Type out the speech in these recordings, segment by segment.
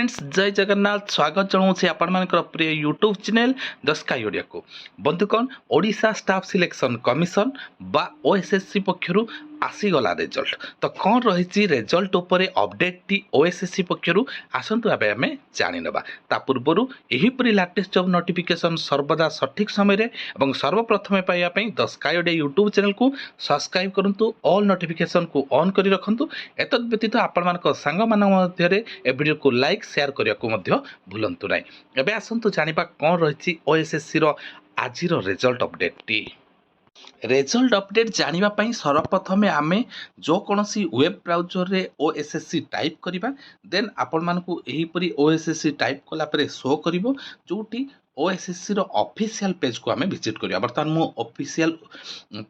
Friends जय जगन्नाथ स्वागत जनाऊँ आपण प्रिय YouTube channel the Sky Odia को बंधुगण ओडिशा स्टाफ सिलेक्शन कमिशन बा ओएसएससी पक्षरु आसीगला रिजल्ट तो कौन रही रिजल्ट उपरे अपडेट टी ओएसएससी पक्षरु आसतु आम जाणीनवा ता पूर्वर यहीपरि लेटेस्ट जॉब नोटिफिकेशन सर्वदा सठिक समय और सर्वप्रथम पाइबापी the Sky Odia YouTube channel को सब्सक्राइब करूँ ऑल नोटिफिकेशन को ऑन कर रखु एतद व्यतीत आपण सांग मध्य वीडियो को लाइक शेयर करने को भूलु ना एवं आसतु जाना कौन रही ओएसएससी आज रिजल्ट अपडेट टी रिजल्ट अपडेट जानापी सर्वप्रथमे आम जो कौन सी वेब ब्राउजर रे ओएसएससी टाइप करवा देन आपण मानकु एहीपरि ओएसएससी टाइप कलापर शो कर जोटी ओएसएससी ऑफिशियल पेज को आम विजिट करिया बर्तमान मु ऑफिशियल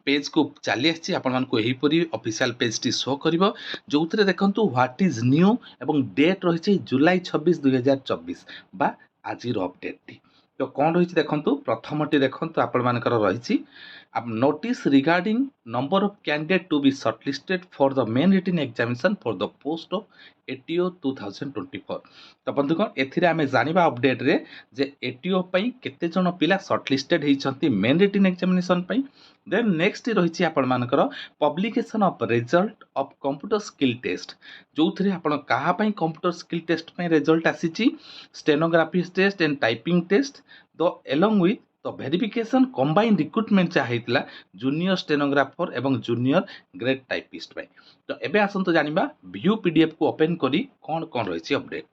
पेज को चली आसी आपण मानकु एहीपरि ऑफिशियल पेज टी शो करिवो जोउतरे देखंतु व्हाट इज न्यू एवं डेट रही जुलाई 26 2024 बा आजिर अपडेट टी तो कौन रही देखंतु प्रथमटी देखंतु आपण मानकर रही notice regarding number of candidate to be shortlisted for the main written examination for the post of ATO 2024 तो बंधुगण एथिरे आमे जानिबा अपडेट रे जे एटीओ पई केते जण पिला शॉर्टलिस्टेड हेइचंती मेन रिटन एग्जामिनेशन पई देन नेक्स्ट रही आपण मानकर publication of result of computer skill test जो थे आपण कहा कंप्यूटर स्किल टेस्ट पई रिजल्ट आसी stenography test and typing test the along with तो वेरिफिकेशन कंबाइन रिक्रुटमेंट चाहता जूनियर स्टेनोग्राफर एवं जूनियर ग्रेड टाइपिस्ट तो एबे आसंतु जानिबा व्यू पीडीएफ को ओपन करी कौन कौन रही अपडेट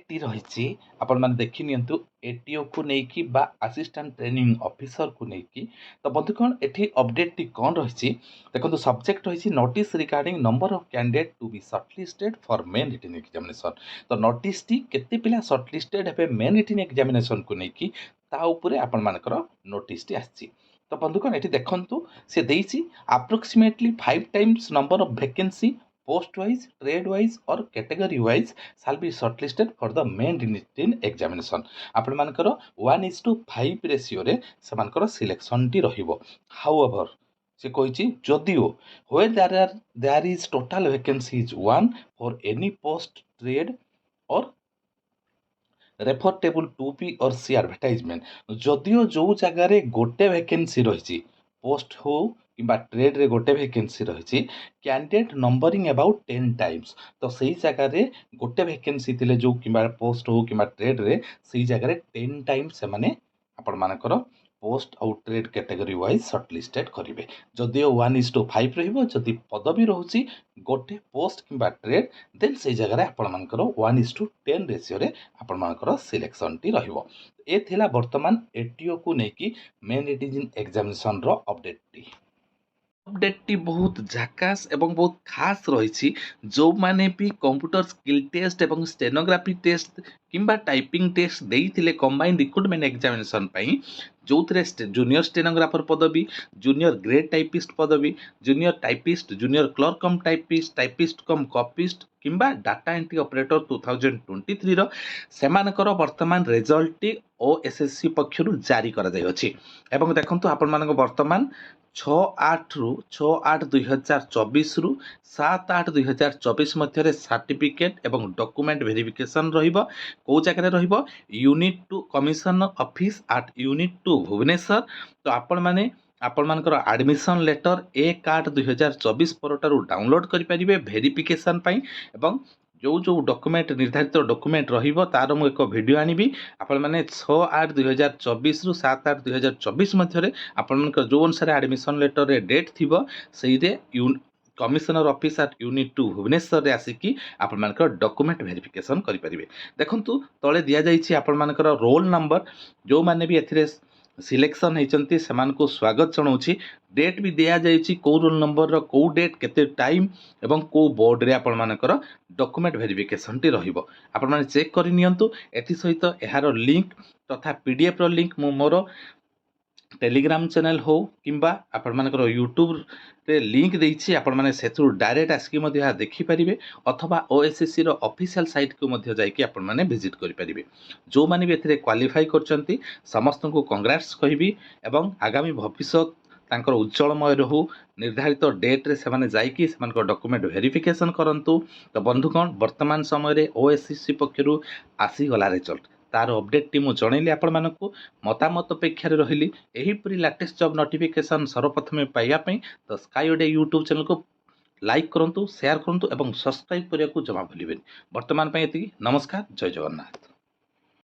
टी रही आपण माने देखि नियंतु एटीओ को नेकी बा असिस्टेंट ट्रेनिंग ऑफिसर को नेकी तो बंधुगण एठी अपडेट टी कौन रही देखो सब्जेक्ट रही notice regarding number of candidate to be shortlisted for main written examination तो नोटिस टी केते पिला शॉर्टलिस्टेड हेबे मेन रिटन एग्जामिनेशन को नेकी ता उपरे आपण मानकर नोटिस टी आछि तो बंधुगण एठी देखंतु से देइछि approximately 5 times number of vacancy post wise trade wise और category wise shall be shortlisted for the main written examination आपण मानकर 1:5 रेशियो रे समानकर सिलेक्शन टी रहिबो हाउएवर से कहिछि जदिओ where there is total vacancy is 1 for any post trade और रेफर टेबल 2P और सी एडवर्टाइजमेंट जदिओ जो जगार गोटे वैकेंसी रही पोस्ट हो कि ट्रेड रे गोटे वैकेंसी रही कैंडिडेट नंबरिंग अबाउट 10 टाइम्स तो सही जगार गोटे वैकेंसी थिले जो कि पोस्ट हो कि ट्रेड रे सही जगार 10 टाइम्स से माने आपण मानकर पोस्ट और ट्रेड कैटेगरी वाइज शॉर्टलिस्टेड करेंगे जदिओ 1:5 रही पदवी रोचे गोटे पोस्ट कि ट्रेड देन से जगह आपण मानकर 1:10 रेशियो रे आपण मानकर सिलेक्शन टी रहिबो ए थिला वर्तमान एटीओ को नेकी मेन रिटन एग्जामिनेशन रो अपडेट टी अपडेट टी बहुत झाकास एवं बहुत खास रही जो माने भी कंप्यूटर स्किल टेस्ट एवं स्टेनोग्राफी टेस्ट किंबा टाइपिंग टेस्ट देइथिले कंबाइन रिक्रुटमेंट एग्जामिनेशन पई जो जूनियर स्टेनोग्राफर पदवी जूनियर ग्रेड टाइपिस्ट पदवी junior typist junior clerk cum typist cum copyist किंबा डाटा एंट्री ऑपरेटर 2023 रो सेमानकर वर्तमान रिजल्ट टी ओएसएससी पक्षरु जारी करा जाय अछि एवं देखंतु आपण मानक वर्तमान 6/8/2024 रु 7/8/2024 मध्य सर्टिफिकेट एवं डॉक्यूमेंट वेरिफिकेशन रहिबो को जगह रहिबो unit 2 commissioner office at unit 2 Bhubaneswar तो आपण माने आपण मानकर एडमिशन लेटर 1/8/2024 पोर्टल डाउनलोड करि परिबे वेरिफिकेशन पई एवं जो जो डॉक्यूमेंट निर्धारित डॉक्यूमेंट रहिबो तार मु एक वीडियो आनिबी आपण माने 6/8/2024 रु 7/8/2024 मध्य आपण मानकर जो अनुसार एडमिशन लेटर रे डेट थिबो सेही रे commissioner office at unit 2 Bhubaneswar रे आसिकी आपण मानकर डॉक्यूमेंट वेरिफिकेशन करि परिबे देखंतु तळे दिया जाईछि आपण मानकर रोल नंबर जो माने भी एथिरे सिलेक्शन होती से स्वागत जनाऊँ डेट भी दिया जाइए कौ रोल नंबर रो कौ डेट केते टाइम एवं कौ बोर्ड रे आपण मानकर डॉक्यूमेंट वेरिफिकेशन टी रहिबो आपण माने चेक करि नियंतु एथि सहित एहार लिंक तथा पीडीएफ रो लिंक मु मोर टेलीग्राम चैनल हो किंबा आपण मानकर यूट्यूब रे लिंक देइछि आपण माने सेथु डायरेक्ट आस्की मध्य देखि परिबे अथवा ओएसएससी रो ऑफिशियल साइट को मध्य जाइकि आपण माने विजिट करि परिबे जो माने भी एथिरे क्वालिफाई करचंती समस्त को कांग्रेट्स कहिबी एवं आगामी भविष्य ତାଙ୍କର ଉଜ୍ଜଳମୟ ରହୁ। ନିର୍ଦ୍ଧାରିତ ଡେଟ୍ରେ ସେମାନେ ଯାଇକି ସେମାନଙ୍କ ଡକୁମେଣ୍ଟ ଭେରିଫିକେସନ୍ କରନ୍ତୁ। ତ ବନ୍ଧୁଗଣ, ବର୍ତ୍ତମାନ ସମୟରେ OSSC ପକ୍ଷରୁ ଆସିଗଲା ରେଜଲ୍ଟ। ତାର ଅପଡେଟ୍ଟି ମୁଁ ଜଣେଇଲି ଆପଣମାନଙ୍କୁ। ମତାମତ ଅପେକ୍ଷାରେ ରହିଲି। ଏହିପରି ଲାଟେଷ୍ଟ ଜବ୍ ନୋଟିଫିକେସନ୍ ସର୍ବପ୍ରଥମେ ପାଇବା ପାଇଁ ତ ସ୍କାଏ ଓଡିଆ ୟୁଟ୍ୟୁବ୍ ଚ୍ୟାନେଲକୁ ଲାଇକ୍ କରନ୍ତୁ, ସେୟାର କରନ୍ତୁ ଏବଂ ସବସ୍କ୍ରାଇବ୍ କରିବାକୁ ଜମା ଭୁଲିବେନି। ବର୍ତ୍ତମାନ ପାଇଁ ଏତିକି। ନମସ୍କାର, ଜୟ ଜଗନ୍ନାଥ।